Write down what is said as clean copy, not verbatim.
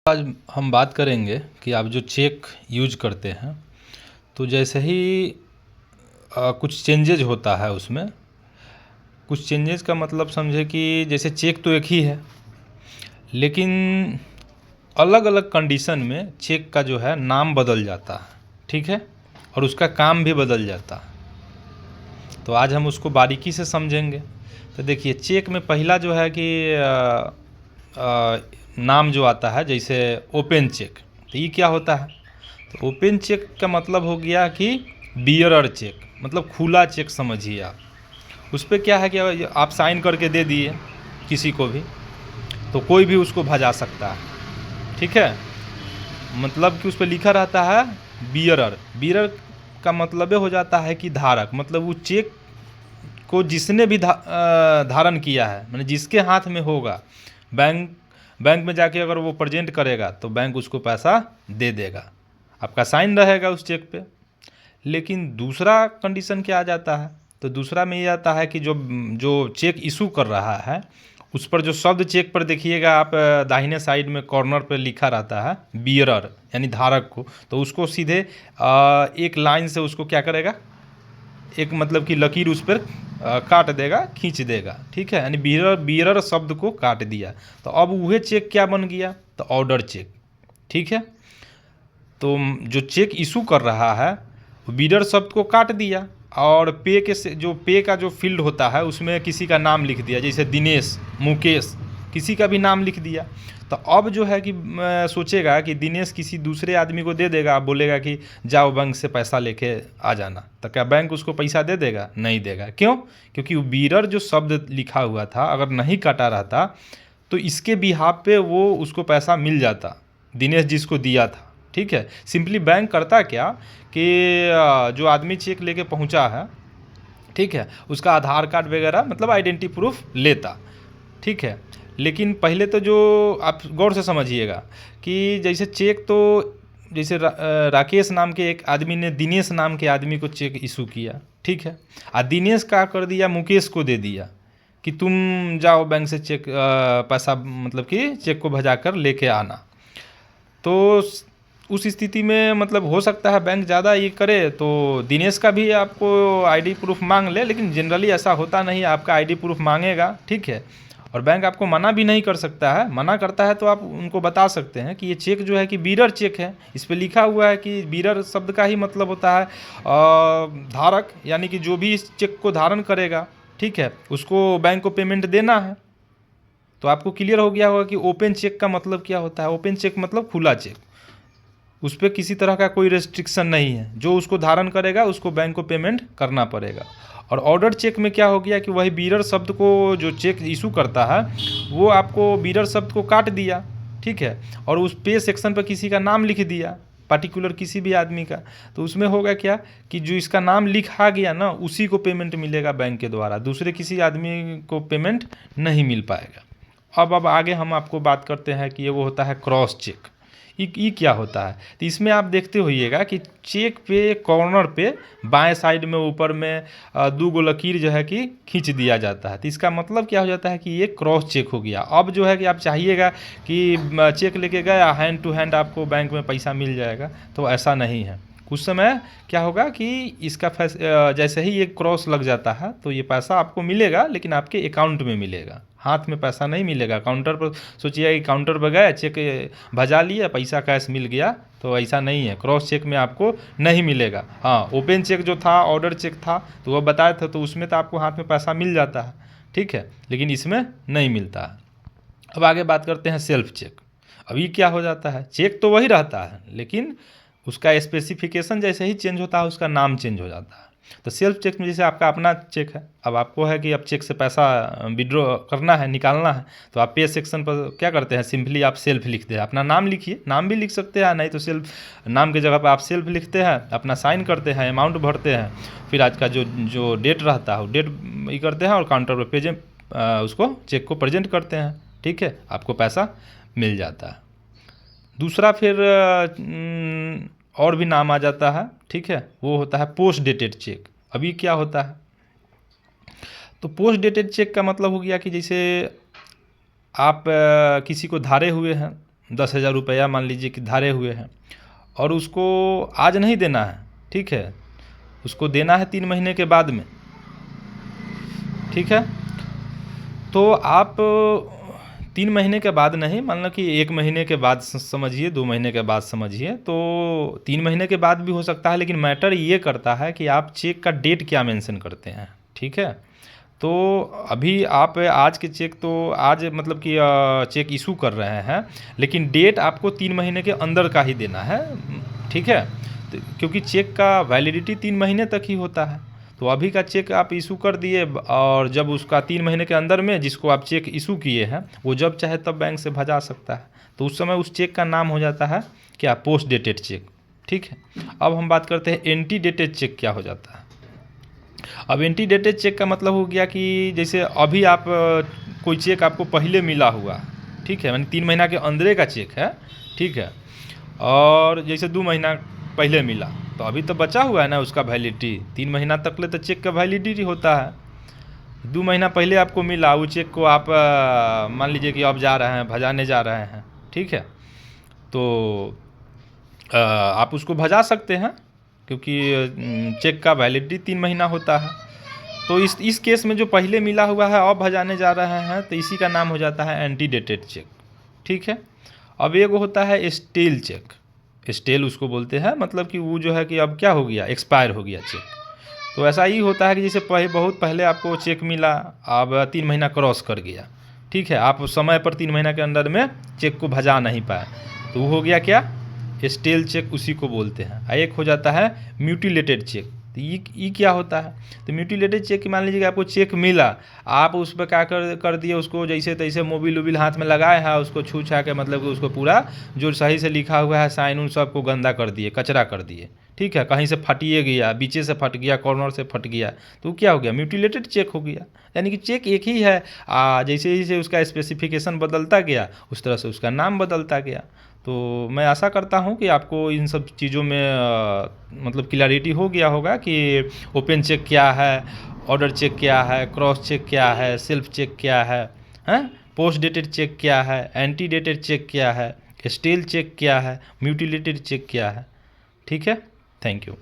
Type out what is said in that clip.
आज हम बात करेंगे कि आप जो चेक यूज करते हैं तो जैसे ही कुछ चेंजेज होता है उसमें। कुछ चेंजेज का मतलब समझे कि जैसे चेक तो एक ही है, लेकिन अलग अलग कंडीशन में चेक का जो है नाम बदल जाता है, ठीक है, और उसका काम भी बदल जाता है। तो आज हम उसको बारीकी से समझेंगे। तो देखिए, चेक में पहला जो है कि नाम जो आता है, जैसे ओपन चेक। तो ये क्या होता है? तो ओपन चेक का मतलब हो गया कि बियरर चेक, मतलब खुला चेक समझिए आप। उस पर क्या है कि आप साइन करके दे दिए किसी को भी, तो कोई भी उसको भजा सकता है, ठीक है। मतलब कि उस पर लिखा रहता है बियरर। बियरर का मतलब हो जाता है कि धारक, मतलब वो चेक को जिसने भी धारण किया है, मतलब जिसके हाथ में होगा, बैंक में जाके अगर वो प्रेजेंट करेगा तो बैंक उसको पैसा दे देगा, आपका साइन रहेगा उस चेक पे। लेकिन दूसरा कंडीशन क्या आ जाता है? तो दूसरा में ये आता है कि जो जो चेक इशू कर रहा है उस पर जो शब्द चेक पर देखिएगा आप, दाहिने साइड में कॉर्नर पर लिखा रहता है बियरर, यानी धारक को। तो उसको सीधे एक लाइन से उसको क्या करेगा, एक मतलब कि लकीर उस पर काट देगा, खींच देगा, ठीक है। यानी बियरर बियरर शब्द को काट दिया। तो अब वह चेक क्या बन गया? तो ऑर्डर चेक, ठीक है। तो जो चेक इशू कर रहा है बियरर शब्द को काट दिया, और पे के से जो पे का जो फील्ड होता है उसमें किसी का नाम लिख दिया, जैसे दिनेश, मुकेश, किसी का भी नाम लिख दिया। तो अब जो है कि सोचेगा कि दिनेश किसी दूसरे आदमी को दे देगा, बोलेगा कि जाओ बैंक से पैसा लेके आ जाना। तो क्या बैंक उसको पैसा दे देगा? नहीं देगा। क्यों? क्योंकि वो बियरर जो शब्द लिखा हुआ था अगर नहीं काटा रहता तो इसके बिहाफ पे वो उसको पैसा मिल जाता, दिनेश जिसको दिया था, ठीक है। सिंपली बैंक करता क्या कि जो आदमी चेक लेके पहुंचा है, ठीक है, उसका आधार कार्ड वगैरह मतलब आइडेंटिटी प्रूफ लेता, ठीक है। लेकिन पहले तो जो आप गौर से समझिएगा कि जैसे चेक तो जैसे राकेश नाम के एक आदमी ने दिनेश नाम के आदमी को चेक इशू किया, ठीक है। दिनेश का कर दिया, मुकेश को दे दिया कि तुम जाओ बैंक से चेक पैसा मतलब कि चेक को भजा कर लेके आना। तो उस स्थिति में मतलब हो सकता है बैंक ज़्यादा ये करे तो दिनेश का भी आपको आईडी प्रूफ मांग ले, लेकिन जनरली ऐसा होता नहीं, आपका आईडी प्रूफ मांगेगा, ठीक है। और बैंक आपको मना भी नहीं कर सकता है। मना करता है तो आप उनको बता सकते हैं कि ये चेक जो है कि बियरर चेक है, इस पर लिखा हुआ है कि बियरर शब्द का ही मतलब होता है धारक, यानी कि जो भी इस चेक को धारण करेगा, ठीक है, उसको बैंक को पेमेंट देना है। तो आपको क्लियर हो गया होगा कि ओपन चेक का मतलब क्या होता है। ओपन चेक मतलब खुला चेक, उस पर किसी तरह का कोई रेस्ट्रिक्शन नहीं है, जो उसको धारण करेगा उसको बैंक को पेमेंट करना पड़ेगा। और ऑर्डर चेक में क्या हो गया कि वही बियरर शब्द को जो चेक इशू करता है वो आपको बियरर शब्द को काट दिया, ठीक है, और उस पे सेक्शन पर किसी का नाम लिख दिया, पार्टिकुलर किसी भी आदमी का। तो उसमें होगा क्या कि जो इसका नाम लिखा गया ना उसी को पेमेंट मिलेगा बैंक के द्वारा, दूसरे किसी आदमी को पेमेंट नहीं मिल पाएगा। अब आगे हम आपको बात करते हैं कि ये वो होता है क्रॉस चेक। ये क्या होता है? तो इसमें आप देखते होइएगा कि चेक पे कॉर्नर पे बाएं साइड में ऊपर में दो गो लकीर जो है कि खींच दिया जाता है। तो इसका मतलब क्या हो जाता है कि ये क्रॉस चेक हो गया। अब जो है कि आप चाहिएगा कि चेक लेके गया हैंड टू हैंड आपको बैंक में पैसा मिल जाएगा, तो ऐसा नहीं है। कुछ समय क्या होगा कि इसका जैसे ही ये क्रॉस लग जाता है तो ये पैसा आपको मिलेगा, लेकिन आपके अकाउंट में मिलेगा, हाथ में पैसा नहीं मिलेगा। काउंटर पर सोचिए कि काउंटर पर गए, चेक भजा लिए, पैसा कैश मिल गया, तो ऐसा नहीं है। क्रॉस चेक में आपको नहीं मिलेगा। हाँ, ओपन चेक जो था, ऑर्डर चेक था, तो वह बताया था, तो उसमें तो आपको हाथ में पैसा मिल जाता है, ठीक है, लेकिन इसमें नहीं मिलता है। अब आगे बात करते हैं सेल्फ चेक। अब ये क्या हो जाता है? चेक तो वही रहता है, लेकिन उसका स्पेसिफिकेशन जैसे ही चेंज होता है उसका नाम चेंज हो जाता है। तो सेल्फ चेक में जैसे आपका अपना चेक है, अब आपको है कि अब चेक से पैसा विड्रॉ करना है, निकालना है, तो आप पे सेक्शन पर क्या करते हैं, सिंपली आप सेल्फ लिखते हैं, अपना नाम लिखिए, नाम भी लिख सकते हैं, नहीं तो सेल्फ नाम की जगह पर आप सेल्फ लिखते हैं, अपना साइन करते हैं, अमाउंट भरते हैं, फिर आज का जो जो डेट रहता है वो डेट ये करते हैं और काउंटर पर पेज उसको चेक को प्रेजेंट करते हैं, ठीक है, आपको पैसा मिल जाता है। दूसरा फिर और भी नाम आ जाता है, ठीक है, वो होता है पोस्ट डेटेड चेक। अभी क्या होता है? तो पोस्ट डेटेड चेक का मतलब हो गया कि जैसे आप किसी को धारे हुए हैं, 10,000 रुपया मान लीजिए कि धारे हुए हैं, और उसको आज नहीं देना है, ठीक है, उसको देना है 3 महीने के बाद में, ठीक है। तो आप 3 महीने के बाद नहीं, मान लो कि 1 महीने के बाद समझिए, 2 महीने के बाद समझिए, तो 3 महीने के बाद भी हो सकता है, लेकिन मैटर ये करता है कि आप चेक का डेट क्या मेंशन करते हैं, ठीक है। तो अभी आप आज के चेक तो आज मतलब कि चेक इशू कर रहे हैं, लेकिन डेट आपको 3 महीने के अंदर का ही देना है, ठीक है, क्योंकि चेक का वैलिडिटी 3 महीने तक ही होता है। तो अभी का चेक आप इशू कर दिए, और जब उसका 3 महीने के अंदर में जिसको आप चेक इशू किए हैं वो जब चाहे तब बैंक से भजा सकता है, तो उस समय उस चेक का नाम हो जाता है क्या, पोस्ट डेटेड चेक, ठीक है। अब हम बात करते हैं एंटी डेटेड चेक क्या हो जाता है। अब एंटी डेटेड चेक का मतलब हो गया कि जैसे अभी आप कोई चेक आपको पहले मिला हुआ, ठीक है, यानी 3 महीना के अंदर का चेक है, ठीक है, और जैसे 2 महीना पहले मिला, तो अभी तो बचा हुआ है ना उसका वैलिडिटी, 3 महीना तक ले तो चेक का वैलिडिटी होता है। 2 महीना पहले आपको मिला, वो चेक को आप मान लीजिए कि आप जा रहे हैं, भजाने जा रहे हैं, ठीक है, तो आप उसको भजा सकते हैं, क्योंकि चेक का वैलिडिटी 3 महीना होता है। तो इस केस में जो पहले मिला हुआ है अब भजाने जा रहे हैं, तो इसी का नाम हो जाता है एंटी डेटेड चेक, ठीक है। अब एक होता है स्टेल चेक, स्टेल उसको बोलते हैं, मतलब कि वो जो है कि अब क्या हो गया, एक्सपायर हो गया चेक। तो ऐसा ही होता है कि जैसे बहुत पहले आपको चेक मिला, अब 3 महीना क्रॉस कर गया, ठीक है, आप समय पर 3 महीना के अंदर में चेक को भजा नहीं पाए, तो वो हो गया क्या, स्टेल चेक उसी को बोलते हैं। एक हो जाता है म्यूटिलेटेड चेक। तो ये क्या होता है, तो म्यूटिलेटेड चेक की मान लीजिए कि आपको चेक मिला, आप उस पर क्या कर दिए, उसको जैसे तैसे मोबिल उबिल हाथ में लगाए हैं, उसको छू छा के मतलब कि उसको पूरा जो सही से लिखा हुआ है साइन उन सबको गंदा कर दिए, कचरा कर दिए, ठीक है, कहीं से फटिए गया, बीचे से फट गया, कॉर्नर से फट गया, तो क्या हो गया, म्यूटिलेटेड चेक हो गया। यानी कि चेक एक ही है, जैसे जैसे उसका स्पेसिफिकेशन बदलता गया उस तरह से उसका नाम बदलता गया। तो मैं आशा करता हूँ कि आपको इन सब चीज़ों में मतलब क्लैरिटी हो गया होगा कि ओपन चेक क्या है, ऑर्डर चेक क्या है, क्रॉस चेक क्या है, सेल्फ चेक क्या है, पोस्ट डेटेड चेक क्या है, एंटी डेटेड चेक क्या है, स्टेल चेक क्या है, म्यूटिलेटेड चेक क्या है, ठीक है। Thank you.